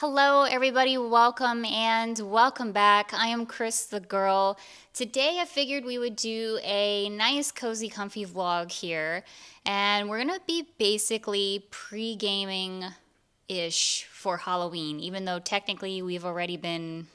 Hello, everybody. Welcome back. I am CrisTheGirl. Today, I figured we would do a nice, cozy, comfy vlog here, and we're gonna be basically pre-gaming ish for Halloween, even though technically we've already been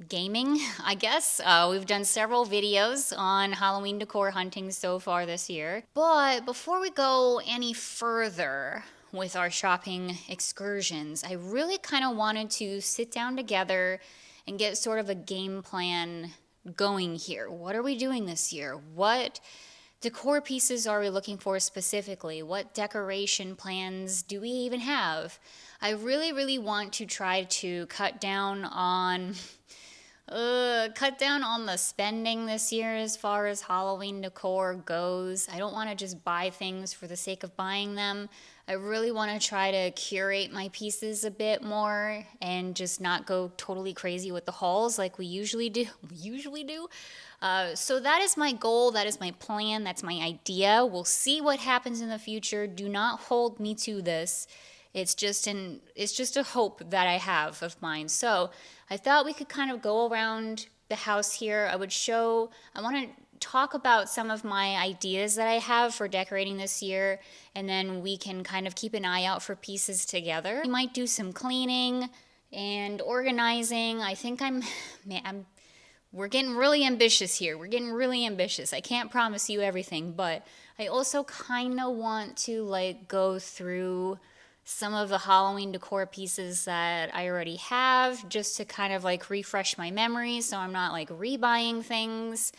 gaming, I guess. We've done several videos on Halloween decor hunting so far this year. But before we go any further with our shopping excursions, I really kind of wanted to sit down together and get sort of a game plan going here. What are we doing this year? What decor pieces are we looking for specifically? What decoration plans do we even have? I really want to try to cut down on the spending this year as far as Halloween decor goes. I don't want to just buy things for the sake of buying them. I really want to try to curate my pieces a bit more and just not go totally crazy with the hauls like we usually do. So that is my goal. That is my plan. That's my idea. We'll see what happens in the future. Do not hold me to this. It's just a hope that I have of mine. So I thought we could kind of go around the house here. I want to talk about some of my ideas that I have for decorating this year, and then we can kind of keep an eye out for pieces together. We might do some cleaning and organizing. We're getting really ambitious here. We're getting really ambitious. I can't promise you everything, but I also kind of want to go through some of the Halloween decor pieces that I already have just to kind of refresh my memory so I'm not rebuying things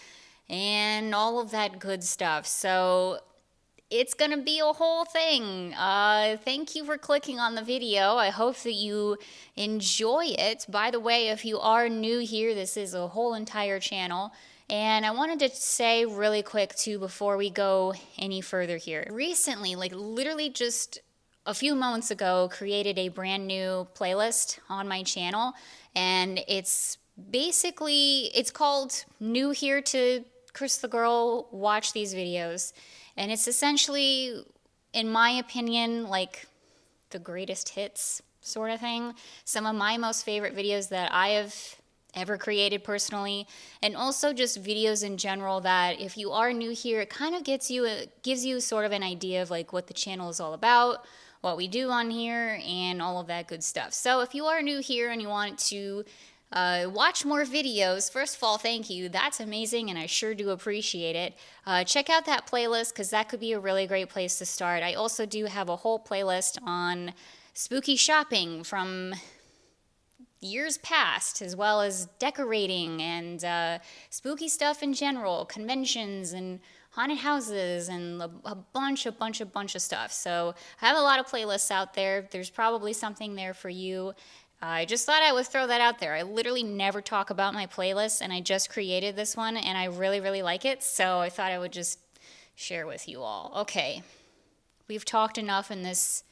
and all of that good stuff. So it's gonna be a whole thing. Thank you for clicking on the video. I hope that you enjoy it. By the way, if you are new here, this is a whole entire channel. And I wanted to say really quick too before we go any further here. Recently, literally just a few moments ago, created a brand new playlist on my channel, and it's called New Here to CrisTheGirl Watch These Videos, and it's essentially, in my opinion, the greatest hits sort of thing. Some of my most favorite videos that I have ever created personally, and also just videos in general that if you are new here, it kind of gives you sort of an idea of what the channel is all about, what we do on here, and all of that good stuff. So if you are new here and you want to watch more videos, first of all, thank you. That's amazing, and I sure do appreciate it. Check out that playlist because that could be a really great place to start. I also do have a whole playlist on spooky shopping from years past, as well as decorating and spooky stuff in general, conventions and haunted houses and a bunch of stuff. So I have a lot of playlists out there. There's probably something there for you. I just thought I would throw that out there. I literally never talk about my playlists, and I just created this one, and I really like it, so I thought I would just share with you all. Okay, we've talked enough in this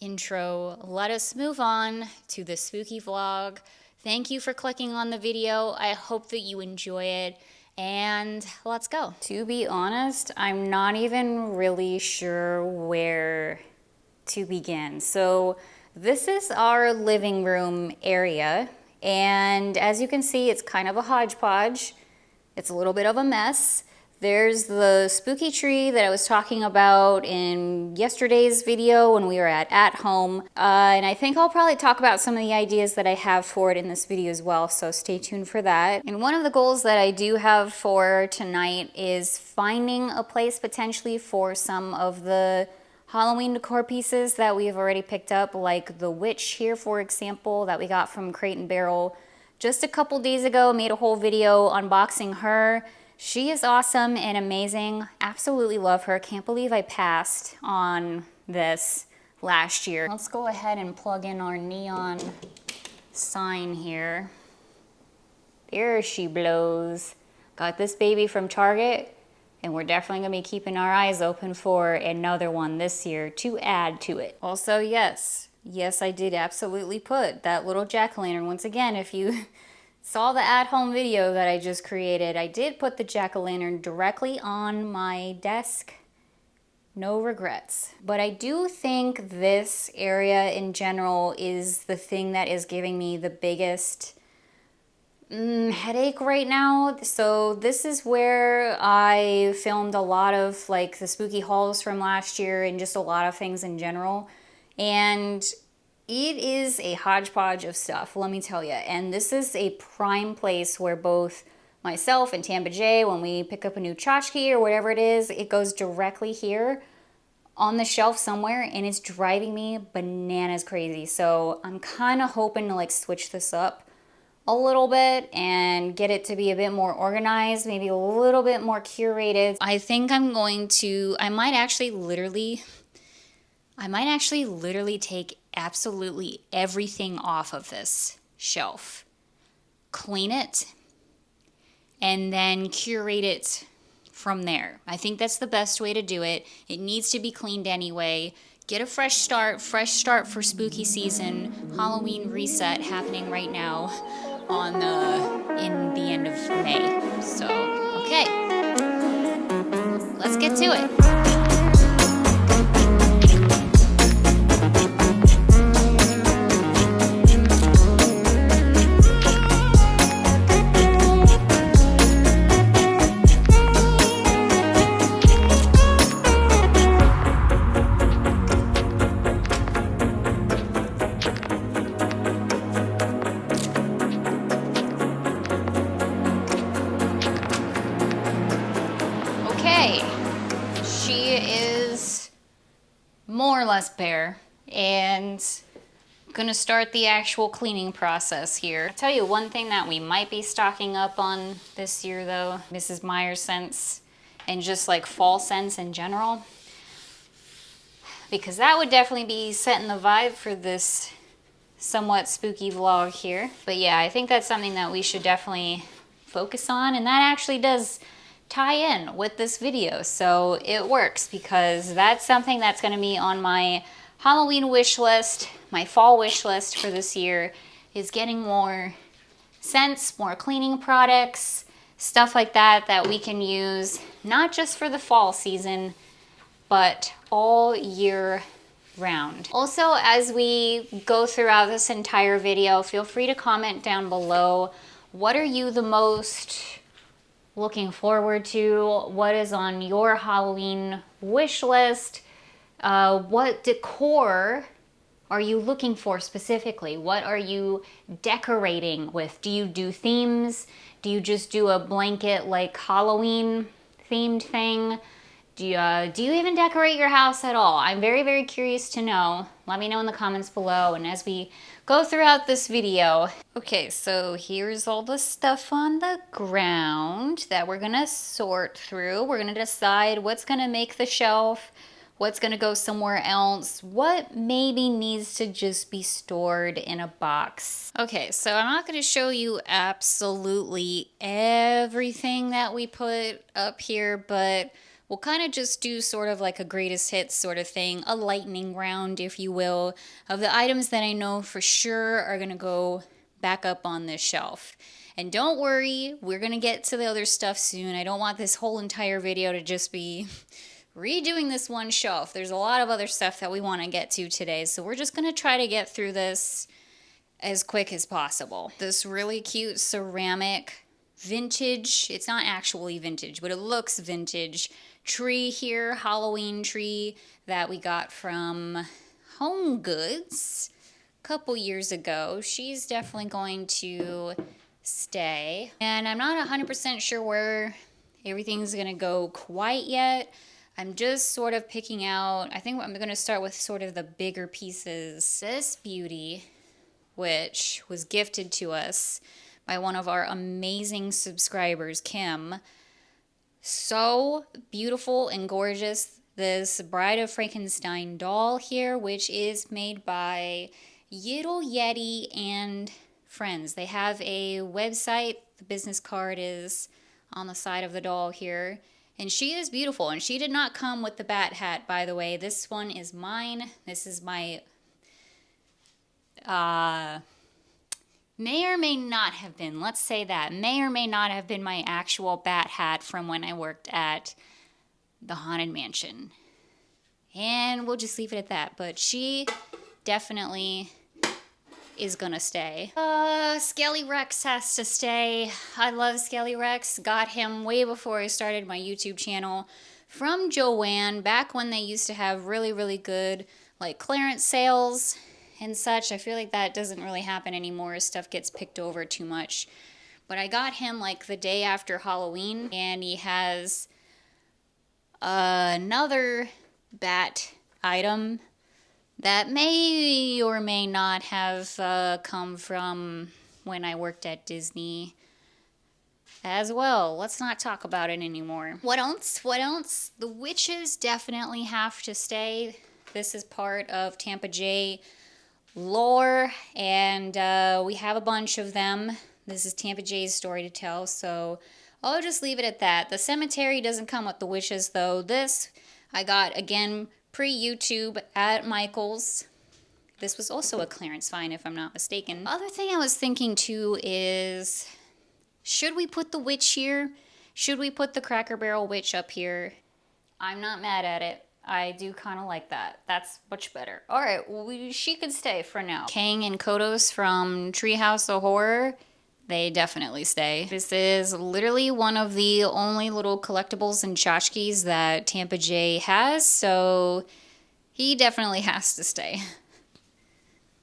intro. Let us move on to the spooky vlog. Thank you for clicking on the video. I hope that you enjoy it, and let's go. To be honest, I'm not even really sure where to begin. So this is our living room area, and as you can see, it's kind of a hodgepodge. It's a little bit of a mess. There's the spooky tree that I was talking about in yesterday's video when we were at home. And I think I'll probably talk about some of the ideas that I have for it in this video as well, so stay tuned for that. And one of the goals that I do have for tonight is finding a place potentially for some of the Halloween decor pieces that we've already picked up, like the witch here, for example, that we got from Crate and Barrel just a couple days ago. Made a whole video unboxing her. She is awesome and amazing. Absolutely love her. Can't believe I passed on this last year. Let's go ahead and plug in our neon sign here. There she blows. Got this baby from Target, and we're definitely gonna be keeping our eyes open for another one this year to add to it. Also, yes, I did absolutely put that little jack-o'-lantern. Once again, if you saw the at-home video that I just created, I did put the jack-o'-lantern directly on my desk no regrets. But I do think this area in general is the thing that is giving me the biggest headache right now. So this is where I filmed a lot of like the spooky hauls from last year and just a lot of things in general. And it is a hodgepodge of stuff, let me tell you. And this is a prime place where both myself and Tampa Jay, when we pick up a new tchotchke or whatever it is, it goes directly here on the shelf somewhere, and it's driving me bananas crazy. So I'm kind of hoping to like switch this up a little bit and get it to be a bit more organized, maybe a little bit more curated. I think I'm going to, I might actually literally take absolutely everything off of this shelf, clean it, and then curate it from there. I think that's the best way to do it. It needs to be cleaned anyway. Get a fresh start for spooky season, Halloween reset happening right now in the end of May. So, okay, let's get to it. More or less bare, and I'm gonna start the actual cleaning process here. I'll tell you one thing that we might be stocking up on this year though, Mrs. Meyer's scents and just like fall scents in general, because that would definitely be setting the vibe for this somewhat spooky vlog here. But yeah, I think that's something that we should definitely focus on, and that actually does tie in with this video, so it works because that's something that's going to be on my Halloween wish list, my fall wish list for this year, is getting more scents, more cleaning products, stuff like that that we can use not just for the fall season but all year round. Also, as we go throughout this entire video, feel free to comment down below, what are you the most looking forward to? What is on your Halloween wish list? What decor are you looking for specifically? What are you decorating with? Do you do themes? Do you just do a blanket like Halloween themed thing? Do you even decorate your house at all? I'm very, very curious to know. Let me know in the comments below, and as we go throughout this video. Okay, so here's all the stuff on the ground that we're gonna sort through. We're gonna decide what's gonna make the shelf, what's gonna go somewhere else, what maybe needs to just be stored in a box. Okay, so I'm not gonna show you absolutely everything that we put up here, but we'll kind of just do sort of like a greatest hits sort of thing, a lightning round, if you will, of the items that I know for sure are going to go back up on this shelf. And don't worry, we're going to get to the other stuff soon. I don't want this whole entire video to just be redoing this one shelf. There's a lot of other stuff that we want to get to today, so we're just going to try to get through this as quick as possible. This really cute ceramic vintage, it's not actually vintage, but it looks vintage, tree here, Halloween tree that we got from Home Goods a couple years ago. She's definitely going to stay, and I'm not 100% sure where everything's gonna go quite yet. I'm just sort of picking out, I think I'm gonna start with sort of the bigger pieces. This beauty, which was gifted to us by one of our amazing subscribers, Kim. So beautiful and gorgeous. This Bride of Frankenstein doll here, which is made by Yiddle Yeti and Friends. They have a website. The business card is on the side of the doll here. And she is beautiful. And she did not come with the bat hat, by the way. This one is mine. This is my may or may not have been, let's say that, may or may not have been my actual bat hat from when I worked at the Haunted Mansion. And we'll just leave it at that. But she definitely is gonna stay. Skelly Rex has to stay. I love Skelly Rex. Got him way before I started my YouTube channel from Joanne, back when they used to have really, really good like clearance sales and such. I feel like that doesn't really happen anymore. Stuff gets picked over too much. But I got him like the day after Halloween, and he has another bat item that may or may not have come from when I worked at Disney as well. Let's not talk about it anymore. What else? What else? The witches definitely have to stay. This is part of Tampa Jay lore, and we have a bunch of them. This is Tampa Jay's story to tell, so I'll just leave it at that. The cemetery doesn't come with the witches, though. This I got, again, pre-YouTube at Michael's. This was also a clearance find, if I'm not mistaken. The other thing I was thinking, too, is should we put the witch here? Should we put the Cracker Barrel witch up here? I'm not mad at it. I do kind of like that. That's much better. All right, well, she can stay for now. Kang and Kodos from Treehouse of Horror, they definitely stay. This is literally one of the only little collectibles and tchotchkes that Tampa Jay has, so he definitely has to stay.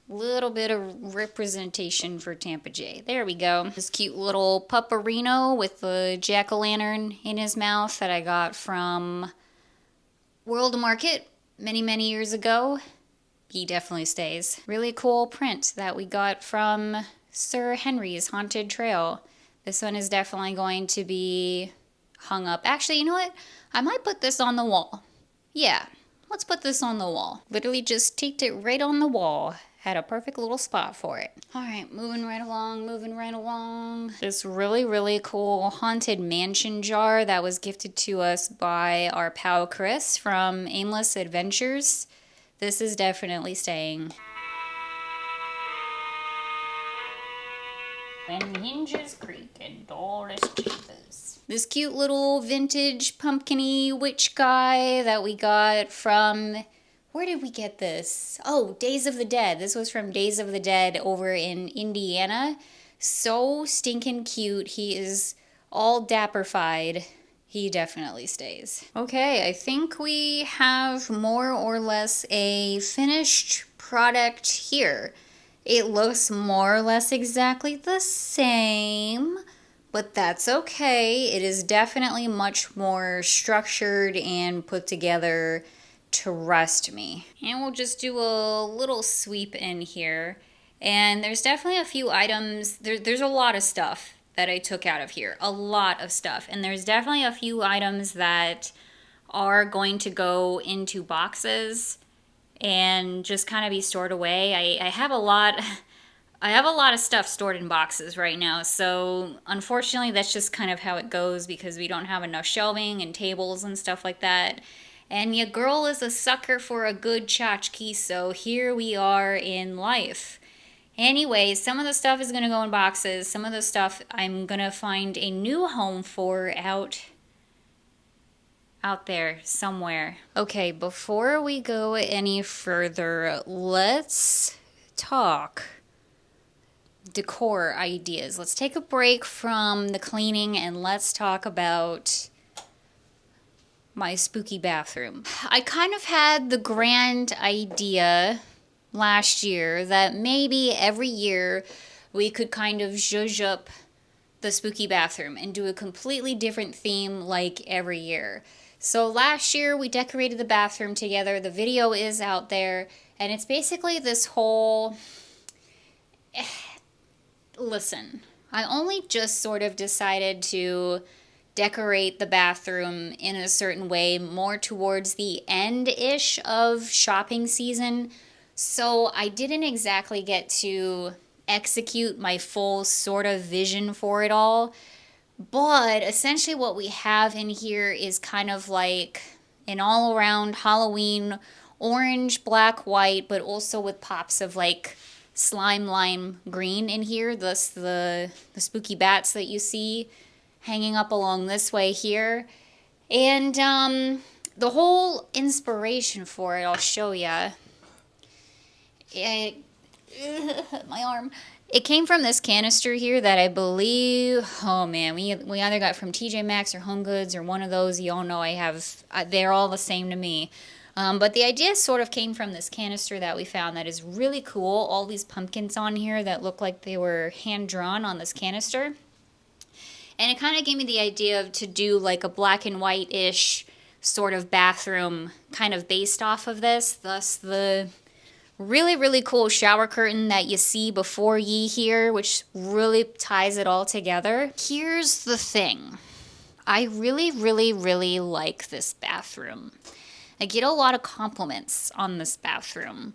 Little bit of representation for Tampa Jay. There we go. This cute little pupperino with the jack-o'-lantern in his mouth that I got from World Market many, many years ago. He definitely stays. Really cool print that we got from Sir Henry's Haunted Trail. This one is definitely going to be hung up. Actually, you know what? I might put this on the wall. Yeah, let's put this on the wall. Literally just taped it right on the wall. Had a perfect little spot for it. All right, moving right along, moving right along. This really, really cool Haunted Mansion jar that was gifted to us by our pal Cris from Aimless Adventures. This is definitely staying. When hinges creak and doors chambers. This cute little vintage pumpkin-y witch guy that we got from... Where did we get this? Oh, Days of the Dead. This was from Days of the Dead over in Indiana. So stinking cute. He is all dapperfied. He definitely stays. Okay, I think we have more or less a finished product here. It looks more or less exactly the same, but that's okay. It is definitely much more structured and put together. Trust me. And we'll just do a little sweep in here. And there's definitely a few items. There's a lot of stuff that I took out of here. A lot of stuff. And there's definitely a few items that are going to go into boxes and just kind of be stored away. I have a lot of stuff stored in boxes right now. So unfortunately, that's just kind of how it goes because we don't have enough shelving and tables and stuff like that. And your girl is a sucker for a good tchotchke, so here we are in life. Anyway, some of the stuff is going to go in boxes. Some of the stuff I'm going to find a new home for out there somewhere. Okay, before we go any further, let's talk decor ideas. Let's take a break from the cleaning and let's talk about my spooky bathroom. I kind of had the grand idea last year that maybe every year we could kind of zhuzh up the spooky bathroom and do a completely different theme like every year. So last year we decorated the bathroom together. The video is out there and it's basically this whole... Listen, I only just sort of decided to decorate the bathroom in a certain way more towards the end-ish of shopping season. So I didn't exactly get to execute my full sort of vision for it all. But essentially what we have in here is kind of like an all-around Halloween orange, black, white, but also with pops of like slime lime green in here. Thus the spooky bats that you see hanging up along this way here. And the whole inspiration for it, I'll show ya. My arm. It came from this canister here that I believe, oh man, we either got from TJ Maxx or Home Goods or one of those. You all know I have, they're all the same to me. But the idea sort of came from this canister that we found that is really cool. All these pumpkins on here that look like they were hand-drawn on this canister. And it kind of gave me the idea to do like a black and white-ish sort of bathroom kind of based off of this. Thus the really, really cool shower curtain that you see before ye here, which really ties it all together. Here's the thing. I really, really, really like this bathroom. I get a lot of compliments on this bathroom.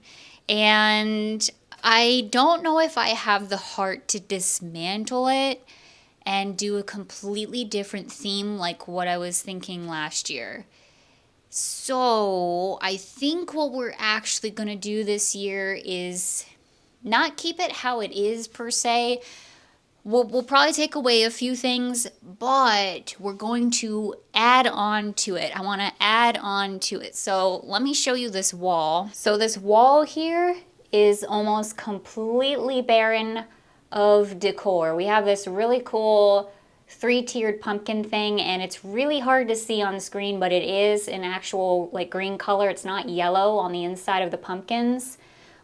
And I don't know if I have the heart to dismantle it and do a completely different theme like what I was thinking last year. So I think what we're actually going to do this year is not keep it how it is per se. We'll probably take away a few things, but we're going to add on to it. I want to add on to it. So let me show you this wall. So this wall here is almost completely barren of decor. We have this really cool 3-tiered pumpkin thing, and it's really hard to see on screen, but it is an actual like green color. It's not yellow on the inside of the pumpkins.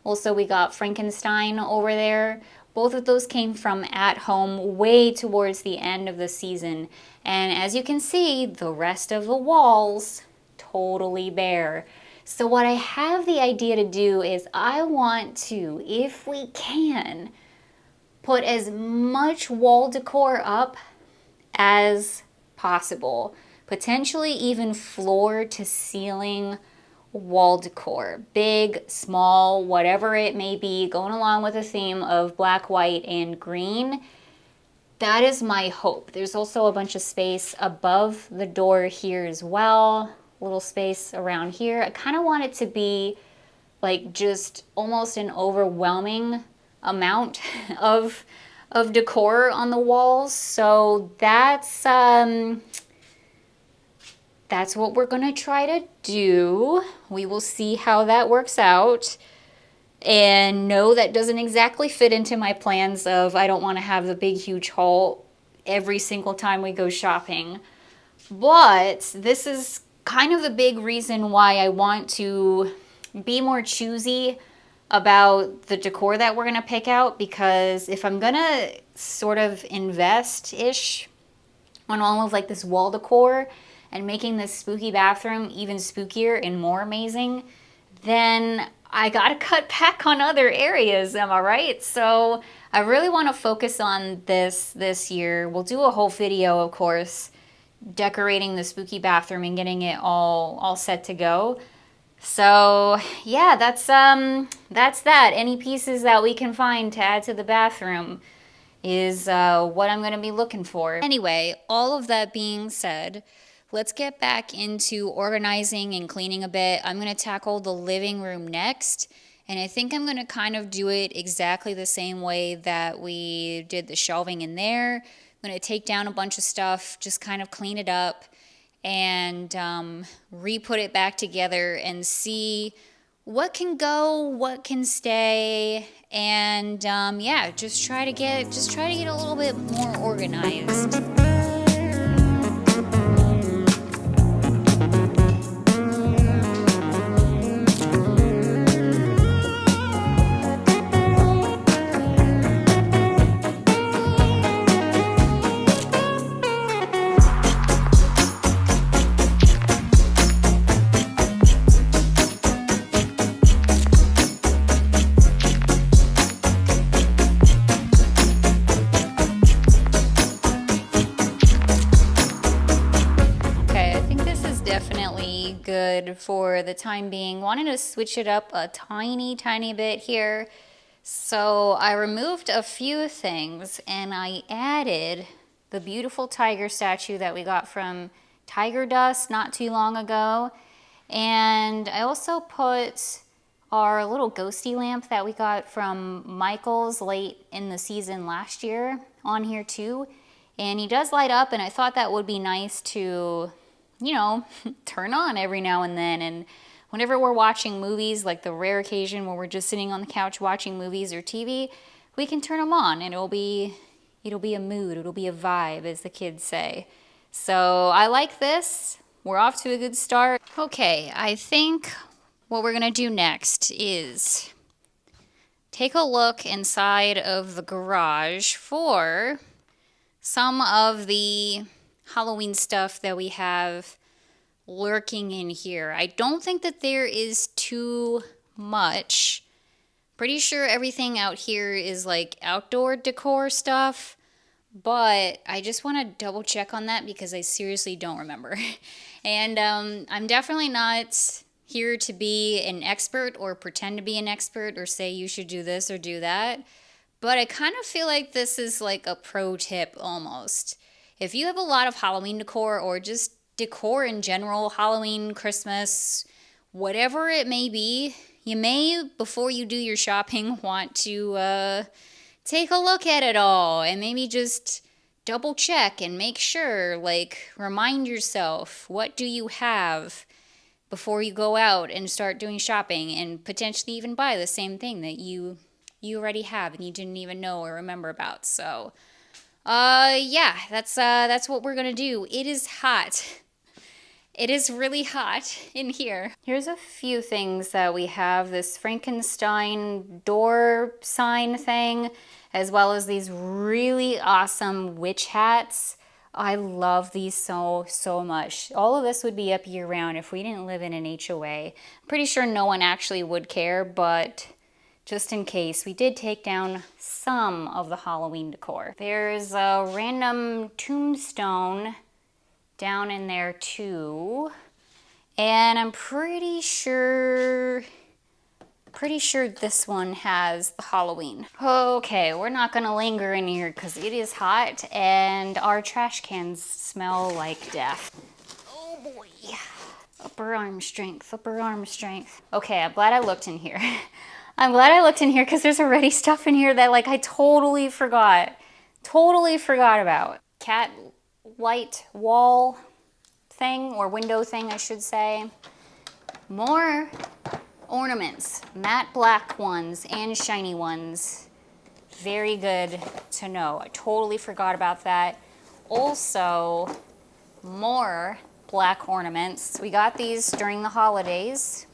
Also, we got Frankenstein over there. Both of those came from At Home way towards the end of the season. And as you can see, the rest of the walls totally bare. So what I have the idea to do is I want to, if we can, put as much wall decor up as possible. Potentially even floor to ceiling wall decor. Big, small, whatever it may be, going along with a theme of black, white, and green. That is my hope. There's also a bunch of space above the door here as well. A little space around here. I kind of want it to be like just almost an overwhelming amount of decor on the walls. So that's what we're gonna try to do. We will see how that works out. And no, that doesn't exactly fit into my plans of I don't want to have the big huge haul every single time we go shopping. But this is kind of the big reason why I want to be more choosy about the decor that we're gonna pick out, because if I'm gonna sort of invest-ish on all of like this wall decor and making this spooky bathroom even spookier and more amazing, then I gotta cut back on other areas, am I right? So I really want to focus on this year. We'll do a whole video, of course, decorating the spooky bathroom and getting it all set to go. So yeah, that's that. Any pieces that we can find to add to the bathroom is what I'm gonna be looking for. Anyway, all of that being said, let's get back into organizing and cleaning a bit. I'm gonna tackle the living room next, and I think I'm gonna kind of do it exactly the same way that we did the shelving in there. I'm gonna take down a bunch of stuff, just kind of clean it up, and re-put it back together and see what can go, what can stay, and yeah, just try to get a little bit more organized. Good for the time being. Wanted to switch it up a tiny bit here. So I removed a few things and I added the beautiful tiger statue that we got from Tiger Dust not too long ago. And I also put our little ghosty lamp that we got from Michael's late in the season last year on here too. And he does light up, and I thought that would be nice to you know, turn on every now and then. And whenever we're watching movies, like the rare occasion where we're just sitting on the couch watching movies or TV, we can turn them on and it'll be a mood, it'll be a vibe, as the kids say. So I like this. We're off to a good start. Okay, I think what we're gonna do next is take a look inside of the garage for some of the Halloween stuff that we have lurking in here. I don't think that there is too much. Pretty sure everything out here is like outdoor decor stuff, but I just want to double check on that because I seriously don't remember. And I'm definitely not here to be an expert or pretend to be an expert or say you should do this or do that. But I kind of feel like this is like a pro tip almost. If you have a lot of Halloween decor or just decor in general, Halloween, Christmas, whatever it may be, you may, before you do your shopping, want to take a look at it all and maybe just double check and make sure, like remind yourself, what do you have before you go out and start doing shopping and potentially even buy the same thing that you already have and you didn't even know or remember about. So, yeah, that's what we're gonna do. It is hot. It is really hot in here. Here's a few things that we have. This Frankenstein door sign thing, as well as these really awesome witch hats. I love these so much. All of this would be up year round if we didn't live in an HOA. I'm pretty sure no one actually would care, but just in case, we did take down some of the Halloween decor. There's a random tombstone down in there too. And I'm pretty sure this one has the Halloween. Okay, we're not gonna linger in here because it is hot and our trash cans smell like death. Oh boy. Upper arm strength, upper arm strength. Okay, I'm glad I looked in here. I'm glad I looked in here because there's already stuff in here that like I totally forgot about. Cat light wall thing, or window thing I should say. More ornaments, matte black ones and shiny ones. Very good to know. I totally forgot about that. Also, more black ornaments. We got these during the holidays.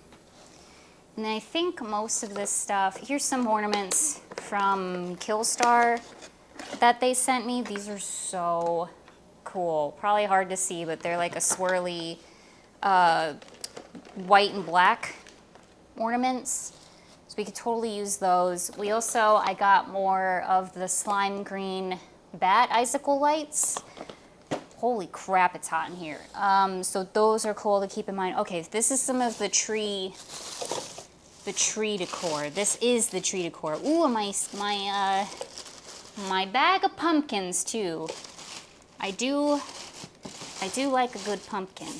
And I think most of this stuff, here's some ornaments from Killstar that they sent me. These are so cool. Probably hard to see, but they're like a swirly white and black ornaments. So we could totally use those. We also, I got more of the slime green bat icicle lights. Holy crap, it's hot in here. So those are cool to keep in mind. Okay, this is some of the tree decor. This is the tree decor. Ooh, my bag of pumpkins too. I do like a good pumpkin.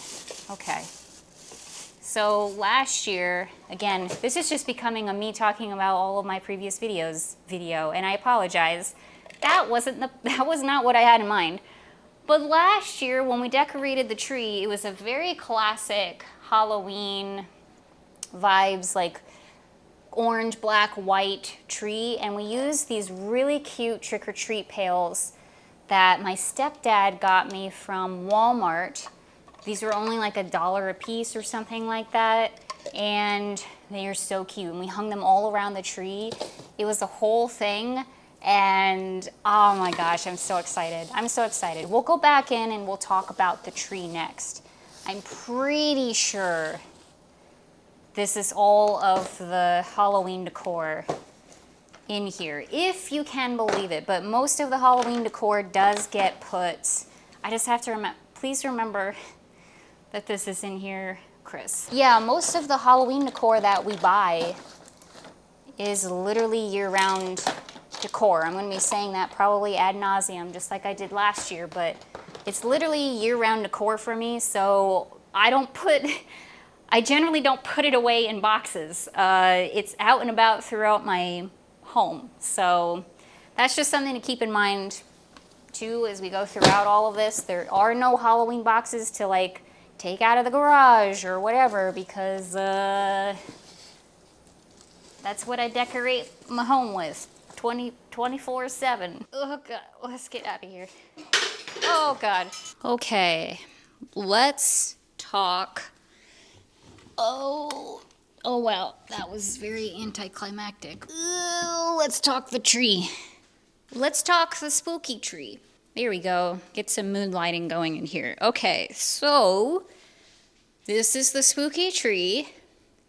Okay. So last year, again, this is just becoming a me talking about all of my previous videos video, and I apologize. That was not what I had in mind. But last year when we decorated the tree, it was a very classic Halloween vibes, like orange, black, white tree, and we used these really cute trick-or-treat pails that my stepdad got me from Walmart. These were only like $1 a piece or something like that, and they are so cute. And we hung them all around the tree. It was a whole thing, and oh my gosh, I'm so excited. I'm so excited. We'll go back in and we'll talk about the tree next. I'm pretty sure this is all of the Halloween decor in here, if you can believe it. But most of the Halloween decor does get put. I just have to remember, please remember that this is in here, Cris. Yeah, most of the Halloween decor that we buy is literally year-round decor. I'm gonna be saying that probably ad nauseum, just like I did last year, but it's literally year-round decor for me, so I generally don't put it away in boxes. It's out and about throughout my home. So that's just something to keep in mind too as we go throughout all of this. There are no Halloween boxes to like take out of the garage or whatever, because that's what I decorate my home with 24/7. Oh God, let's get out of here. Oh God. Okay, let's talk. Oh wow, that was very anticlimactic. Let's talk the tree. Let's talk the spooky tree. There we go. Get some mood lighting going in here. Okay, so this is the spooky tree.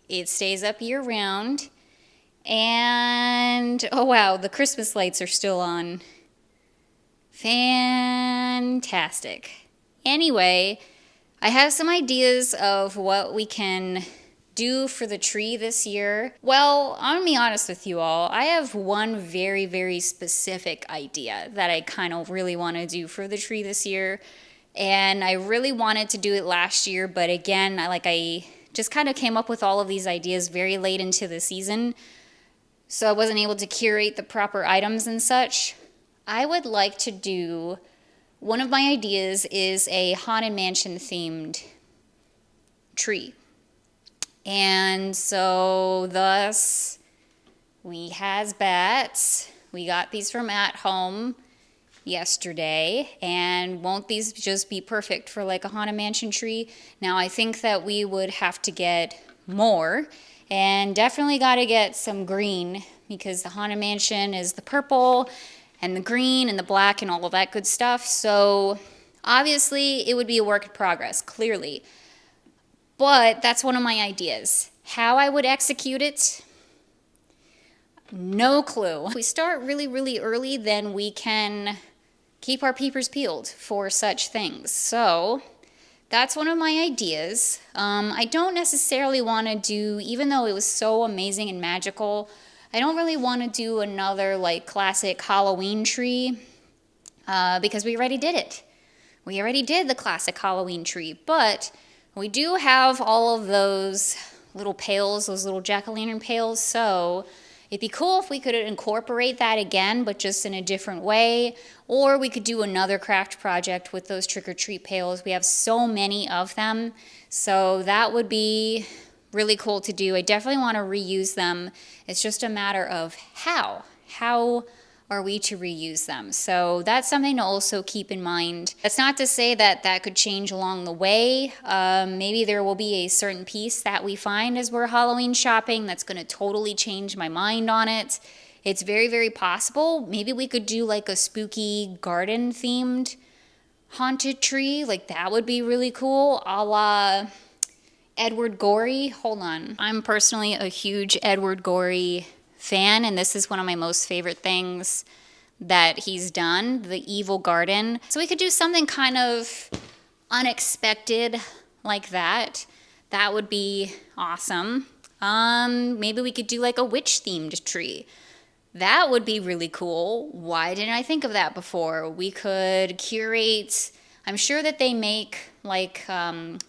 It stays up year round. And oh wow, the Christmas lights are still on. Fantastic. Anyway, I have some ideas of what we can do for the tree this year. Well, I'm gonna be honest with you all. I have one very, very specific idea that I kind of really want to do for the tree this year. And I really wanted to do it last year, but again, I just kind of came up with all of these ideas very late into the season, so I wasn't able to curate the proper items and such. I would like to do, one of my ideas is a Haunted Mansion themed tree. And so thus, we has bats. We got these from At Home yesterday, and won't these just be perfect for like a Haunted Mansion tree? Now I think that we would have to get more, and definitely got to get some green, because the Haunted Mansion is the purple and the green and the black and all of that good stuff. So obviously it would be a work in progress, clearly. But that's one of my ideas. How I would execute it, no clue. If we start really, really early, then we can keep our peepers peeled for such things. So that's one of my ideas. I don't necessarily want to do, even though it was so amazing and magical, I don't really want to do another like classic Halloween tree because we already did it. We already did the classic Halloween tree, but we do have all of those little pails, those little jack-o'-lantern pails, so it'd be cool if we could incorporate that again, but just in a different way. Or we could do another craft project with those trick-or-treat pails. We have so many of them, so that would be really cool to do. I definitely want to reuse them. It's just a matter of how. How are we to reuse them? So that's something to also keep in mind. That's not to say that that could change along the way. Maybe there will be a certain piece that we find as we're Halloween shopping that's going to totally change my mind on it. It's very, very possible. Maybe we could do like a spooky garden themed haunted tree. Like that would be really cool, a la Edward Gorey. Hold on. I'm personally a huge Edward Gorey fan, and this is one of my most favorite things that he's done, the Evil Garden. So we could do something kind of unexpected like that. That would be awesome. Maybe we could do like a witch themed tree. That would be really cool. Why didn't I think of that before? We could curate, I'm sure that they make like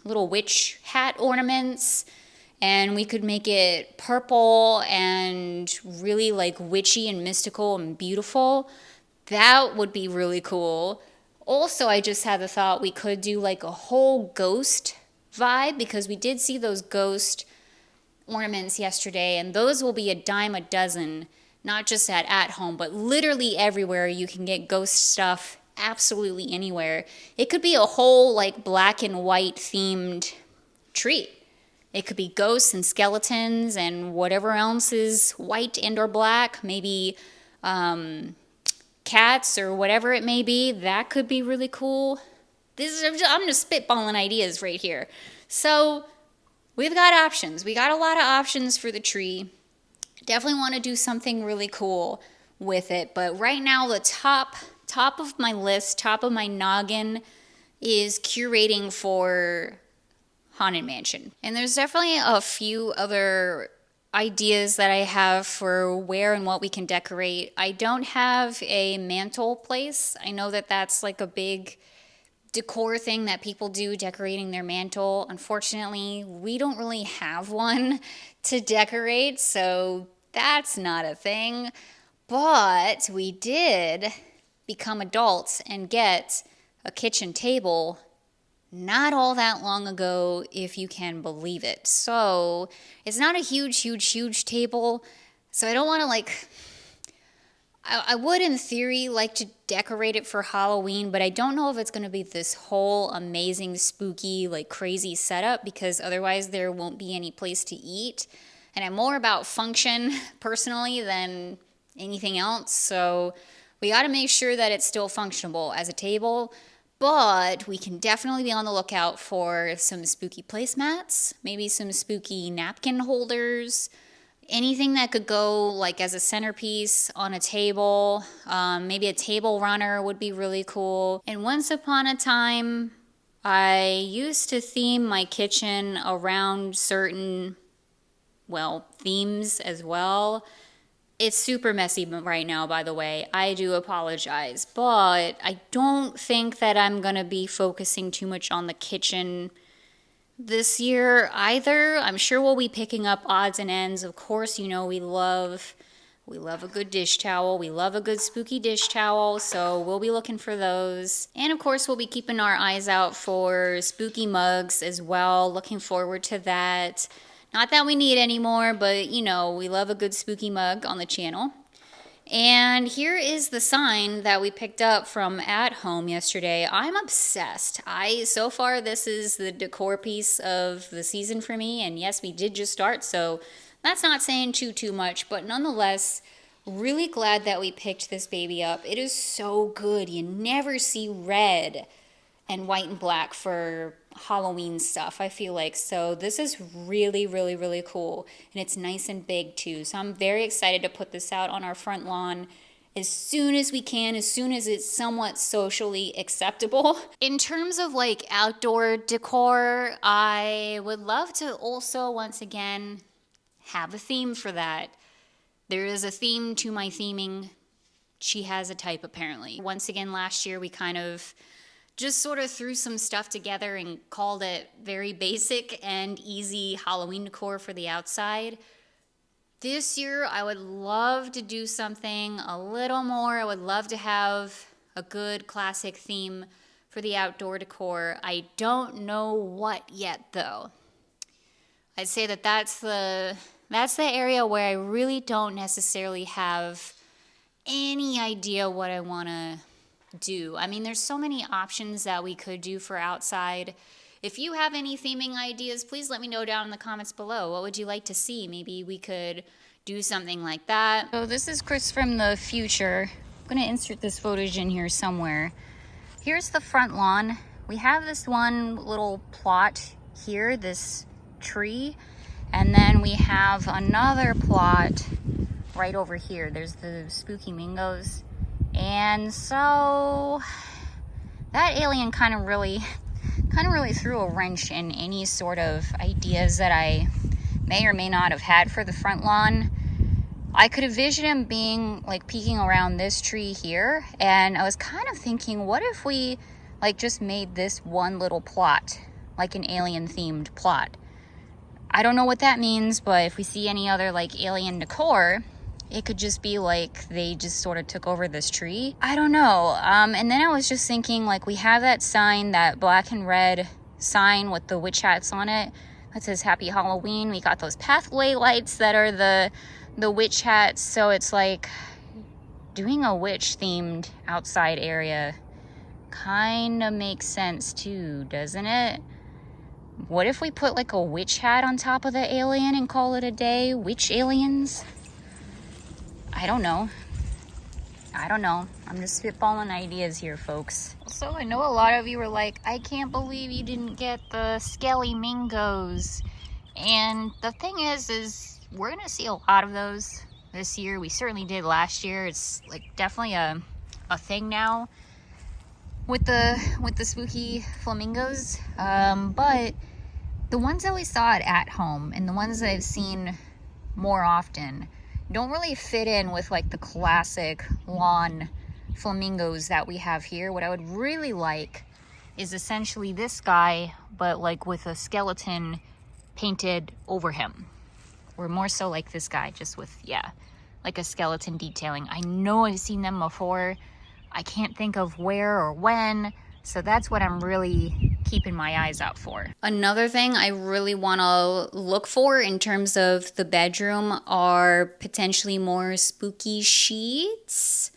little witch hat ornaments, and we could make it purple and really like witchy and mystical and beautiful. That would be really cool. Also, I just had the thought we could do like a whole ghost vibe, because we did see those ghost ornaments yesterday, and those will be a dime a dozen, not just at home, but literally everywhere. You can get ghost stuff absolutely anywhere. It could be a whole like black and white themed tree. It could be ghosts and skeletons and whatever else is white and or black, maybe cats or whatever it may be. That could be really cool. I'm just spitballing ideas right here. So we've got options. We got a lot of options for the tree. Definitely want to do something really cool with it. But right now, the top of my list, top of my noggin is curating for Haunted Mansion. And there's definitely a few other ideas that I have for where and what we can decorate. I don't have a mantle place. I know that that's like a big decor thing that people do, decorating their mantle. Unfortunately, we don't really have one to decorate, so that's not a thing. But we did become adults and get a kitchen table not all that long ago, if you can believe it. So it's not a huge table. So I don't want to like, I would in theory like to decorate it for Halloween, but I don't know if it's going to be this whole amazing, spooky, like crazy setup, because otherwise there won't be any place to eat. And I'm more about function personally than anything else. So we got to make sure that it's still functionable as a table. But we can definitely be on the lookout for some spooky placemats, maybe some spooky napkin holders, anything that could go like as a centerpiece on a table. Maybe a table runner would be really cool. And once upon a time, I used to theme my kitchen around certain, well, themes as well. It's super messy right now, by the way. I do apologize, but I don't think that I'm going to be focusing too much on the kitchen this year either. I'm sure we'll be picking up odds and ends. Of course, you know, we love a good dish towel. We love a good spooky dish towel, so we'll be looking for those. And of course, we'll be keeping our eyes out for spooky mugs as well. Looking forward to that. Not that we need any more, but you know, we love a good spooky mug on the channel. And here is the sign that we picked up from At Home yesterday. I'm obsessed. So far, this is the decor piece of the season for me. And yes, we did just start, so that's not saying too much, but nonetheless, really glad that we picked this baby up. It is so good. You never see red and white and black for Halloween stuff, I feel like. So this is really cool, and it's nice and big too. So I'm very excited to put this out on our front lawn as soon as we can, as soon as it's somewhat socially acceptable. In terms of like outdoor decor, I would love to also once again have a theme for that. There is a theme to my theming. She has a type apparently. Once again, last year we kind of just sort of threw some stuff together and called it very basic and easy Halloween decor for the outside. This year, I would love to do something a little more. I would love to have a good classic theme for the outdoor decor. I don't know what yet, though. I'd say that that's the area where I really don't necessarily have any idea what I want to do. I mean, there's so many options that we could do for outside. If you have any theming ideas, please let me know down in the comments below. What would you like to see? Maybe we could do something like that. So this is Cris from the future. I'm going to insert this footage in here somewhere. Here's the front lawn. We have this one little plot here, this tree, and then we have another plot right over here. There's the spooky mangoes. And so that alien kind of really threw a wrench in any sort of ideas that I may or may not have had for the front lawn. I could envision him being like peeking around this tree here, and I was kind of thinking, what if we like just made this one little plot like an alien themed plot? I don't know what that means, but if we see any other like alien decor, it could just be like they just sort of took over this tree. I don't know. And then I was just thinking, like, we have that sign, that black and red sign with the witch hats on it that says Happy Halloween. We got those pathway lights that are the witch hats. So it's like doing a witch themed outside area kind of makes sense too, doesn't it? What if we put like a witch hat on top of the alien and call it a day? Witch aliens? I don't know. I'm just spitballing ideas here, folks. So I know a lot of you were like, I can't believe you didn't get the skelly mingos. And the thing is we're gonna see a lot of those this year. We certainly did last year. It's like definitely a thing now with the spooky flamingos. But the ones that we saw at home and the ones that I've seen more often don't really fit in with like the classic lawn flamingos that we have here. What I would really like is essentially this guy, but like with a skeleton painted over him. Or more so like this guy, just with, yeah, like a skeleton detailing. I know I've seen them before. I can't think of where or when. So that's what I'm really keeping my eyes out for. Another thing I really want to look for in terms of the bedroom are potentially more spooky sheets.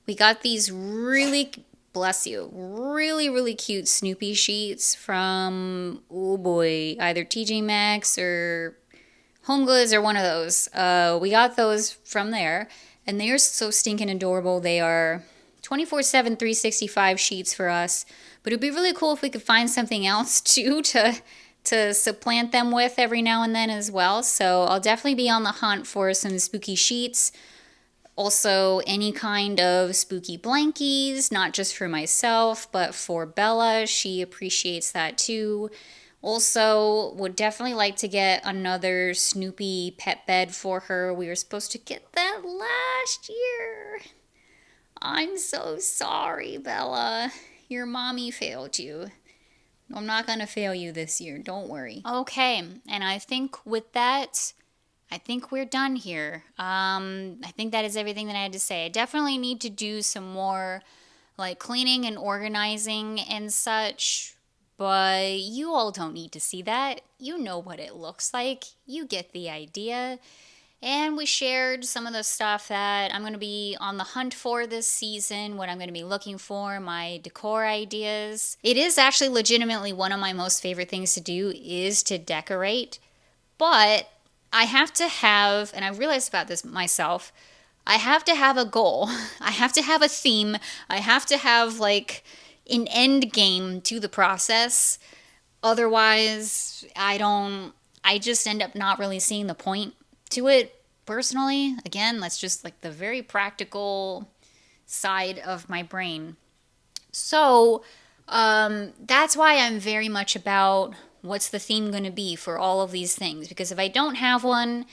We got these really, bless you, really cute Snoopy sheets from, oh boy, either TJ Maxx or Home Goods or one of those. We got those from there, and they are so stinking adorable. They are 24/7, 365 sheets for us, but it'd be really cool if we could find something else too to supplant them with every now and then as well. So I'll definitely be on the hunt for some spooky sheets. Also, any kind of spooky blankies, not just for myself, but for Bella. She appreciates that too. Also, would definitely like to get another Snoopy pet bed for her. We were supposed to get that last year. I'm so sorry, Bella. Your mommy failed you. I'm not going to fail you this year. Don't worry. Okay, and I think with that, I think we're done here. I think that is everything that I had to say. I definitely need to do some more like cleaning and organizing and such, but you all don't need to see that. You know what it looks like. You get the idea. And we shared some of the stuff that I'm going to be on the hunt for this season, what I'm going to be looking for, my decor ideas. It is actually legitimately one of my most favorite things to do is to decorate, but I have to have, and I realized about this myself, I have to have a goal. I have to have a theme. I have to have like an end game to the process. Otherwise, I just end up not really seeing the point to it personally. Again, that's just like the very practical side of my brain. So that's why I'm very much about what's the theme going to be for all of these things, because if I don't have one,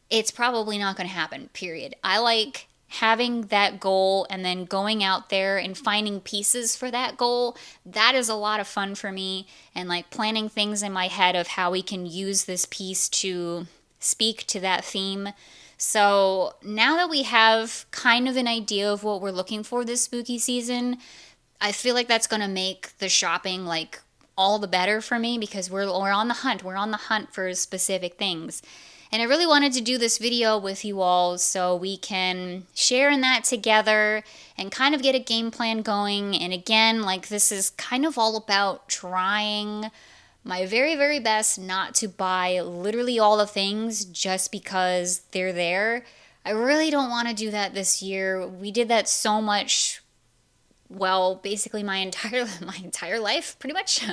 it's probably not going to happen, period. I like having that goal and then going out there and finding pieces for that goal. That is a lot of fun for me, and like planning things in my head of how we can use this piece to speak to that theme. So now that we have kind of an idea of what we're looking for this spooky season, I feel like that's going to make the shopping like all the better for me, because we're on the hunt. We're on the hunt for specific things. And I really wanted to do this video with you all so we can share in that together and kind of get a game plan going. And again, like this is kind of all about trying my very best not to buy literally all the things just because they're there. I really don't want to do that this year. We did that so much. Well, basically my entire life pretty much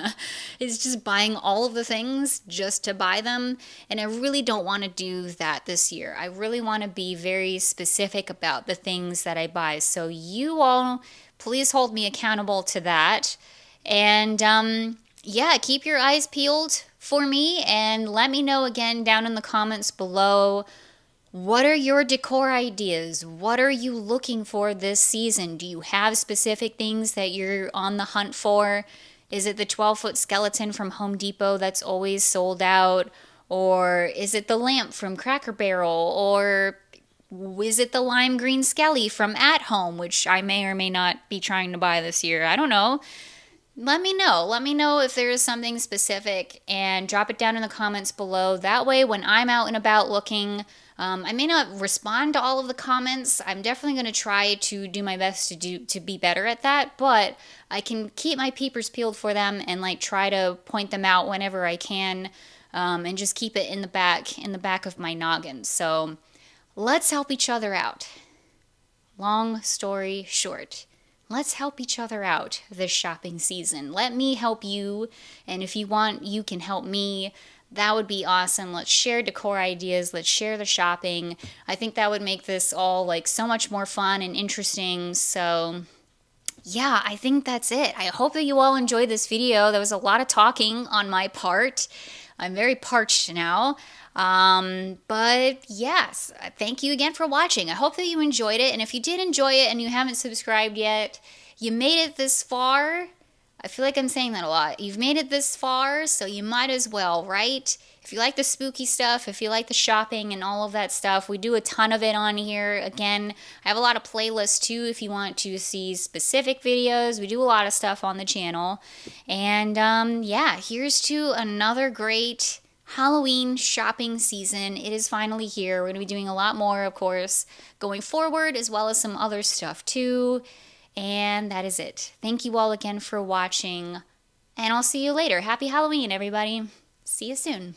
is just buying all of the things just to buy them, and I really don't want to do that this year. I really want to be very specific about the things that I buy. So you all please hold me accountable to that. And yeah, keep your eyes peeled for me and let me know again down in the comments below. What are your decor ideas? What are you looking for this season? Do you have specific things that you're on the hunt for? Is it the 12-foot skeleton from Home Depot that's always sold out? Or is it the lamp from Cracker Barrel? Or is it the lime green skelly from At Home, which I may or may not be trying to buy this year? I don't know. Let me know. Let me know if there is something specific and drop it down in the comments below. That way, when I'm out and about looking, I may not respond to all of the comments. I'm definitely going to try to do my best to be better at that, but I can keep my peepers peeled for them and like try to point them out whenever I can, and just keep it in the back of my noggin. So let's help each other out. Long story short, let's help each other out this shopping season. Let me help you, and if you want, you can help me. That would be awesome. Let's share decor ideas. Let's share the shopping. I think that would make this all like so much more fun and interesting. So yeah, I think that's it. I hope that you all enjoyed this video. There was a lot of talking on my part. I'm very parched now. But yes, thank you again for watching. I hope that you enjoyed it. And if you did enjoy it and you haven't subscribed yet, you made it this far. I feel like I'm saying that a lot. You've made it this far, so you might as well, right? if you like the spooky stuff, if you like the shopping and all of that stuff, we do a ton of it on here. Again, I have a lot of playlists too if you want to see specific videos. We do a lot of stuff on the channel. And yeah, here's to another great Halloween shopping season. It is finally here. We're going to be doing a lot more, of course, going forward, as well as some other stuff too. And that is it. Thank you all again for watching. And I'll see you later. Happy Halloween, everybody. See you soon.